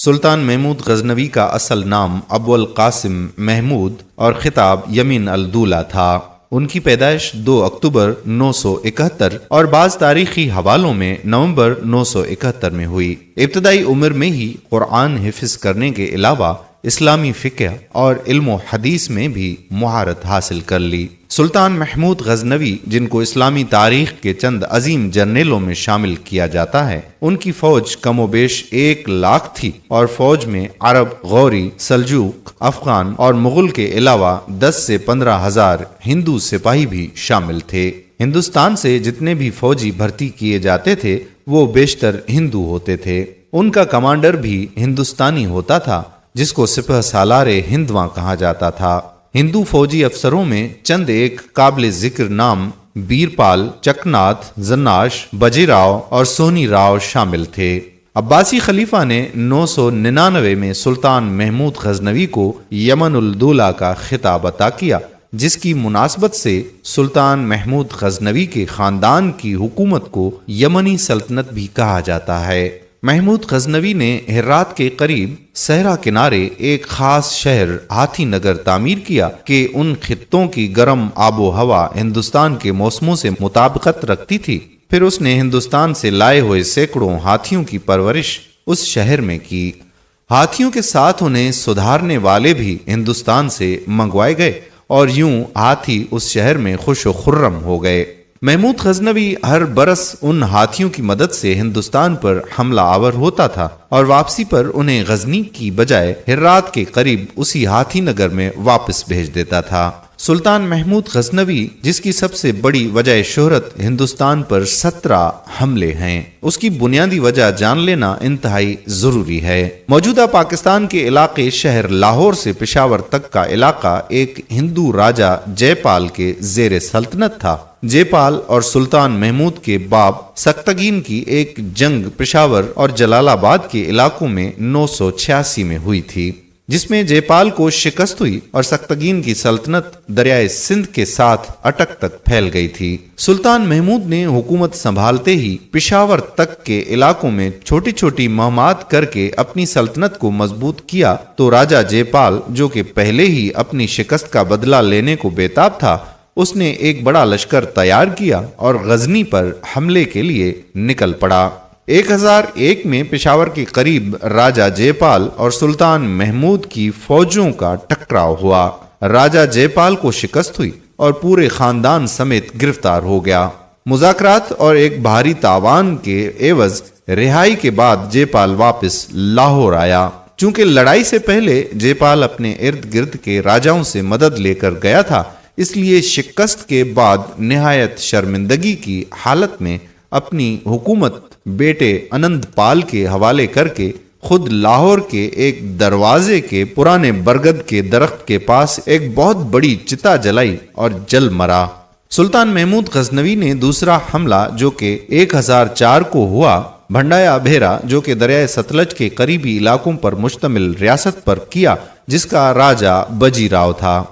سلطان محمود غزنوی کا اصل نام ابو القاسم محمود اور خطاب یمین الدولہ تھا۔ ان کی پیدائش 2 اکتوبر 971 اور بعض تاریخی حوالوں میں نومبر 971 میں ہوئی۔ ابتدائی عمر میں ہی قرآن حفظ کرنے کے علاوہ اسلامی فقہ اور علم و حدیث میں بھی مہارت حاصل کر لی۔ سلطان محمود غزنوی، جن کو اسلامی تاریخ کے چند عظیم جرنیلوں میں شامل کیا جاتا ہے، ان کی فوج کم و بیش 1 لاکھ تھی اور فوج میں عرب، غوری، سلجوق، افغان اور مغل کے علاوہ 10 سے 15 ہزار ہندو سپاہی بھی شامل تھے۔ ہندوستان سے جتنے بھی فوجی بھرتی کیے جاتے تھے وہ بیشتر ہندو ہوتے تھے۔ ان کا کمانڈر بھی ہندوستانی ہوتا تھا، جس کو سپہ سالار ہندواں کہا جاتا تھا۔ ہندو فوجی افسروں میں چند ایک قابل ذکر نام بیرپال، چکناتھ، زناش، بجی راؤ اور سونی راؤ شامل تھے۔ عباسی خلیفہ نے 999 میں سلطان محمود غزنوی کو یمن الدولہ کا خطاب عطا کیا، جس کی مناسبت سے سلطان محمود غزنوی کے خاندان کی حکومت کو یمنی سلطنت بھی کہا جاتا ہے۔ محمود غزنوی نے ہرات کے قریب صحرا کنارے ایک خاص شہر ہاتھی نگر تعمیر کیا کہ ان خطوں کی گرم آب و ہوا ہندوستان کے موسموں سے مطابقت رکھتی تھی۔ پھر اس نے ہندوستان سے لائے ہوئے سینکڑوں ہاتھیوں کی پرورش اس شہر میں کی۔ ہاتھیوں کے ساتھ انہیں سدھارنے والے بھی ہندوستان سے منگوائے گئے اور یوں ہاتھی اس شہر میں خوش و خرم ہو گئے۔ محمود غزنوی ہر برس ان ہاتھیوں کی مدد سے ہندوستان پر حملہ آور ہوتا تھا اور واپسی پر انہیں غزنی کی بجائے ہرات کے قریب اسی ہاتھی نگر میں واپس بھیج دیتا تھا۔ سلطان محمود غزنوی، جس کی سب سے بڑی وجہ شہرت ہندوستان پر 17 حملے ہیں، اس کی بنیادی وجہ جان لینا انتہائی ضروری ہے۔ موجودہ پاکستان کے علاقے شہر لاہور سے پشاور تک کا علاقہ ایک ہندو راجہ جے پال کے زیر سلطنت تھا۔ جے پال اور سلطان محمود کے باپ سختگین کی ایک جنگ پشاور اور جلال آباد کے علاقوں میں 986 میں ہوئی تھی، جس میں جے پال کو شکست ہوئی اور سختگین کی سلطنت دریائے سندھ کے ساتھ اٹک تک پھیل گئی تھی۔ سلطان محمود نے حکومت سنبھالتے ہی پشاور تک کے علاقوں میں چھوٹی چھوٹی مہمات کر کے اپنی سلطنت کو مضبوط کیا، تو راجہ جے پال، جو کہ پہلے ہی اپنی شکست کا بدلہ لینے کو بےتاب تھا، اس نے ایک بڑا لشکر تیار کیا اور غزنی پر حملے کے لیے نکل پڑا۔ 1001 میں پشاور کے قریب راجہ جے پال اور سلطان محمود کی فوجوں کا ٹکراؤ ہوا۔ راجہ جے پال کو شکست ہوئی اور پورے خاندان سمیت گرفتار ہو گیا۔ مذاکرات اور ایک بھاری تاوان کے عوض رہائی کے بعد جے پال واپس لاہور آیا۔ چونکہ لڑائی سے پہلے جے پال اپنے ارد گرد کے راجاؤں سے مدد لے کر گیا تھا، اس لیے شکست کے بعد نہایت شرمندگی کی حالت میں اپنی حکومت بیٹے انند پال کے حوالے کر کے خود لاہور کے ایک دروازے کے پرانے برگد کے درخت کے پاس ایک بہت بڑی چتا جلائی اور جل مرا۔ سلطان محمود غزنوی نے دوسرا حملہ، جو کہ 1004 کو ہوا، بھنڈایا بھیرا، جو کہ دریائے ستلج کے قریبی علاقوں پر مشتمل ریاست پر کیا، جس کا راجہ بجی راؤ تھا۔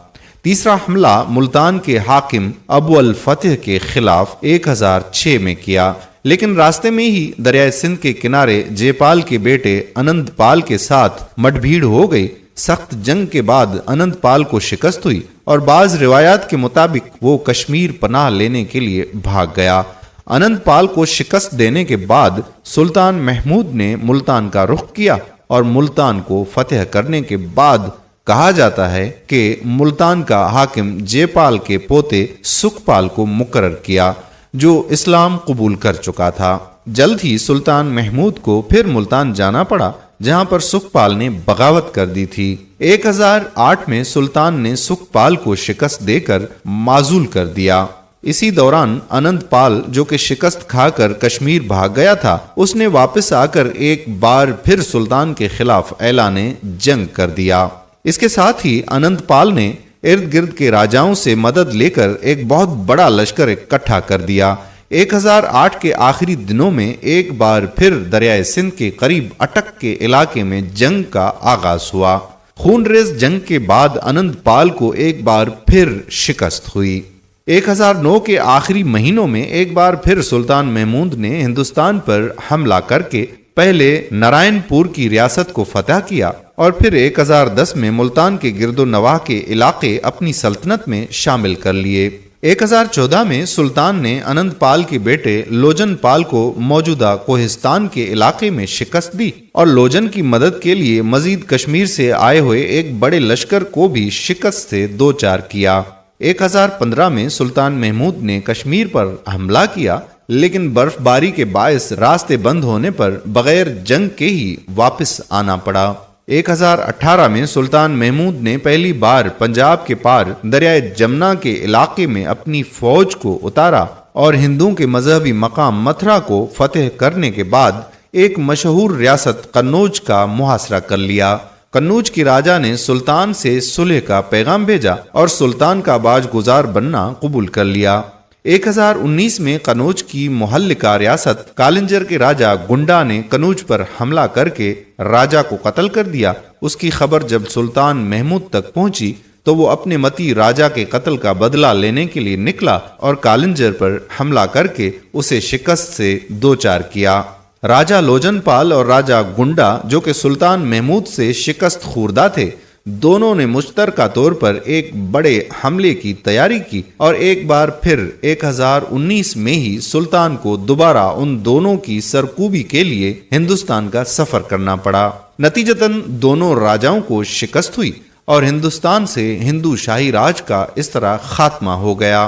تیسرا حملہ ملتان کے حاکم ابو الفتح کے خلاف 1006 میں کیا، لیکن راستے میں ہی دریائے سندھ کے کنارے جے پال کے بیٹے انند پال کے ساتھ مٹ بھیڑ ہو گئی۔ سخت جنگ کے بعد انند پال کو شکست ہوئی اور بعض روایات کے مطابق وہ کشمیر پناہ لینے کے لیے بھاگ گیا۔ انند پال کو شکست دینے کے بعد سلطان محمود نے ملتان کا رخ کیا اور ملتان کو فتح کرنے کے بعد کہا جاتا ہے کہ ملتان کا حاکم جے پال کے پوتے سکھ پال کو مقرر کیا، جو اسلام قبول کر چکا تھا۔ جلد ہی سلطان محمود کو پھر ملتان جانا پڑا، جہاں پر سکھ پال نے بغاوت کر دی تھی۔ 1008 میں سلطان نے سکھ پال کو شکست دے کر معزول کر دیا۔ اسی دوران انند پال، جو کہ شکست کھا کر کشمیر بھاگ گیا تھا، اس نے واپس آ کر ایک بار پھر سلطان کے خلاف اعلان جنگ کر دیا۔ اس کے ساتھ ہی انند پال نے ارد گرد کے راجاؤں سے مدد لے کر ایک بہت بڑا لشکر اکٹھا کر دیا۔ 1008 کے آخری دنوں میں ایک بار پھر دریائے سندھ کے قریب اٹک کے علاقے میں جنگ کا آغاز ہوا۔ خون ریز جنگ کے بعد انند پال کو ایک بار پھر شکست ہوئی۔ 1009 کے آخری مہینوں میں ایک بار پھر سلطان محمود نے ہندوستان پر حملہ کر کے پہلے نارائن پور کی ریاست کو فتح کیا اور پھر 1010 میں ملتان کے گرد و نواح کے علاقے اپنی سلطنت میں شامل کر لیے۔ 1014 میں سلطان نے انند پال کے بیٹے لوجن پال کو موجودہ کوہستان کے علاقے میں شکست دی اور لوجن کی مدد کے لیے مزید کشمیر سے آئے ہوئے ایک بڑے لشکر کو بھی شکست سے دوچار کیا۔ 1015 میں سلطان محمود نے کشمیر پر حملہ کیا، لیکن برف باری کے باعث راستے بند ہونے پر بغیر جنگ کے ہی واپس آنا پڑا۔ 1018 میں سلطان محمود نے پہلی بار پنجاب کے پار دریائے جمنا کے علاقے میں اپنی فوج کو اتارا اور ہندوؤں کے مذہبی مقام متھرا کو فتح کرنے کے بعد ایک مشہور ریاست قنوج کا محاصرہ کر لیا۔ قنوج کی راجا نے سلطان سے صلح کا پیغام بھیجا اور سلطان کا باج گزار بننا قبول کر لیا۔ 1019 میں قنوج کی محلکہ ریاست کالنجر کے راجا گنڈا نے قنوج پر حملہ کر کے راجا کو قتل کر دیا۔ اس کی خبر جب سلطان محمود تک پہنچی تو وہ اپنے متی راجا کے قتل کا بدلہ لینے کے لیے نکلا اور کالنجر پر حملہ کر کے اسے شکست سے دوچار کیا۔ راجا لوجن پال اور راجا گنڈا جو کہ سلطان محمود سے شکست خوردہ تھے، دونوں نے مشترکہ طور پر ایک بڑے حملے کی تیاری کی اور ایک بار پھر 1019 میں ہی سلطان کو دوبارہ ان دونوں کی سرکوبی کے لیے ہندوستان کا سفر کرنا پڑا۔ نتیجتاً دونوں راجاؤں کو شکست ہوئی اور ہندوستان سے ہندو شاہی راج کا اس طرح خاتمہ ہو گیا۔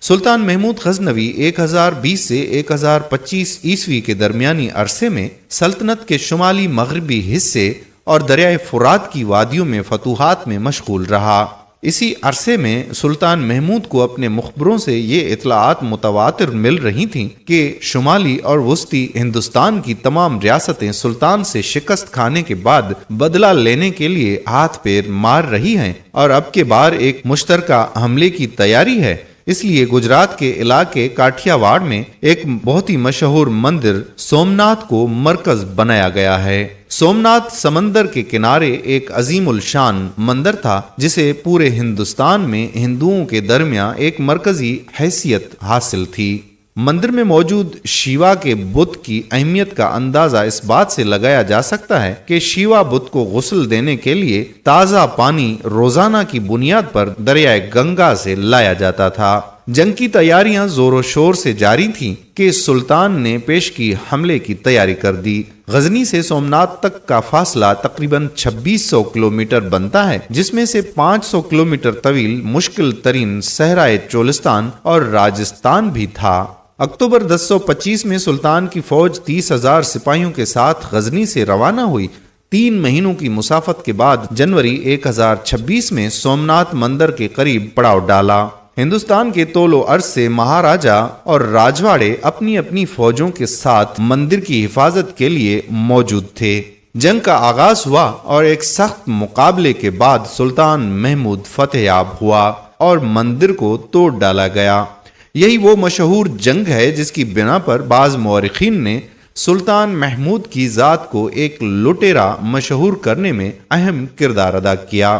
سلطان محمود غزنوی 1020 سے 1025 عیسوی کے درمیانی عرصے میں سلطنت کے شمالی مغربی حصے اور دریائے فرات کی وادیوں میں فتوحات میں مشغول رہا۔ اسی عرصے میں سلطان محمود کو اپنے مخبروں سے یہ اطلاعات متواتر مل رہی تھیں کہ شمالی اور وسطی ہندوستان کی تمام ریاستیں سلطان سے شکست کھانے کے بعد بدلہ لینے کے لیے ہاتھ پیر مار رہی ہیں اور اب کے بار ایک مشترکہ حملے کی تیاری ہے۔ اس لیے گجرات کے علاقے کاٹھیا واڑ میں ایک بہت ہی مشہور مندر سومناتھ کو مرکز بنایا گیا ہے۔ سومناتھ سمندر کے کنارے ایک عظیم الشان مندر تھا جسے پورے ہندوستان میں ہندوؤں کے درمیان ایک مرکزی حیثیت حاصل تھی۔ مندر میں موجود شیوا کے بت کی اہمیت کا اندازہ اس بات سے لگایا جا سکتا ہے کہ شیوا بت کو غسل دینے کے لیے تازہ پانی روزانہ کی بنیاد پر دریائے گنگا سے لایا جاتا تھا۔ جنگ کی تیاریاں زور و شور سے جاری تھیں کہ سلطان نے پیشگی حملے کی تیاری کر دی۔ غزنی سے سومناتھ تک کا فاصلہ تقریباً 2600 کلومیٹر بنتا ہے، جس میں سے 500 کلومیٹر طویل مشکل ترین صحرائے چولستان اور راجستھان بھی تھا۔ اکتوبر 1025 میں سلطان کی فوج 30,000 سپاہیوں کے ساتھ غزنی سے روانہ ہوئی۔ 3 مہینوں کی مسافت کے بعد جنوری 1026 میں سومناتھ مندر کے قریب پڑاؤ ڈالا۔ ہندوستان کے طول و عرض سے مہاراجا اور راجواڑے اپنی اپنی فوجوں کے ساتھ مندر کی حفاظت کے لیے موجود تھے۔ جنگ کا آغاز ہوا اور ایک سخت مقابلے کے بعد سلطان محمود فتح یاب ہوا اور مندر کو توڑ ڈالا گیا۔ یہی وہ مشہور جنگ ہے جس کی بنا پر بعض مورخین نے سلطان محمود کی ذات کو ایک لٹیرا مشہور کرنے میں اہم کردار ادا کیا۔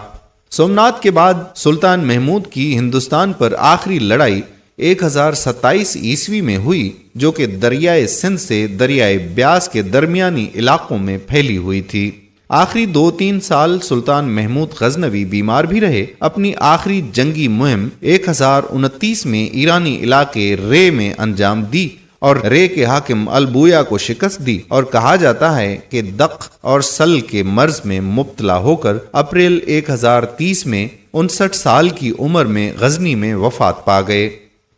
سومناتھ کے بعد سلطان محمود کی ہندوستان پر آخری لڑائی 1027 عیسوی میں ہوئی، جو کہ دریائے سندھ سے دریائے بیاس کے درمیانی علاقوں میں پھیلی ہوئی تھی۔ آخری 2-3 سال سلطان محمود غزنوی بیمار بھی رہے۔ اپنی آخری جنگی مہم 1029 میں ایرانی علاقے رے میں انجام دی اور رے کے حاکم البویا کو شکست دی، اور کہا جاتا ہے کہ دق اور سل کے مرض میں مبتلا ہو کر اپریل 1030 میں 59 سال کی عمر میں غزنی میں وفات پا گئے۔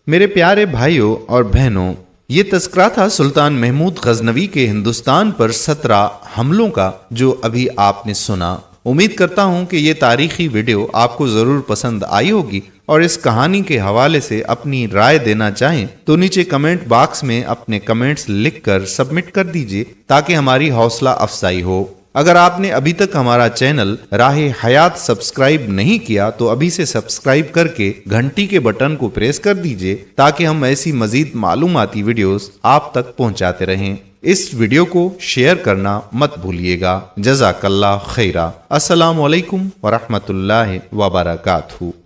میرے پیارے بھائیوں اور بہنوں، یہ تذکرہ تھا سلطان محمود غزنوی کے ہندوستان پر 17 حملوں کا جو ابھی آپ نے سنا۔ امید کرتا ہوں کہ یہ تاریخی ویڈیو آپ کو ضرور پسند آئی ہوگی، اور اس کہانی کے حوالے سے اپنی رائے دینا چاہیں تو نیچے کمنٹ باکس میں اپنے کمنٹس لکھ کر سبمٹ کر دیجئے تاکہ ہماری حوصلہ افزائی ہو۔ اگر آپ نے ابھی تک ہمارا چینل راہ حیات سبسکرائب نہیں کیا تو ابھی سے سبسکرائب کر کے گھنٹی کے بٹن کو پریس کر دیجئے تاکہ ہم ایسی مزید معلوماتی ویڈیوز آپ تک پہنچاتے رہیں۔ اس ویڈیو کو شیئر کرنا مت بھولیے گا۔ جزاک اللہ خیرہ۔ السلام علیکم ورحمۃ اللہ وبرکاتہ۔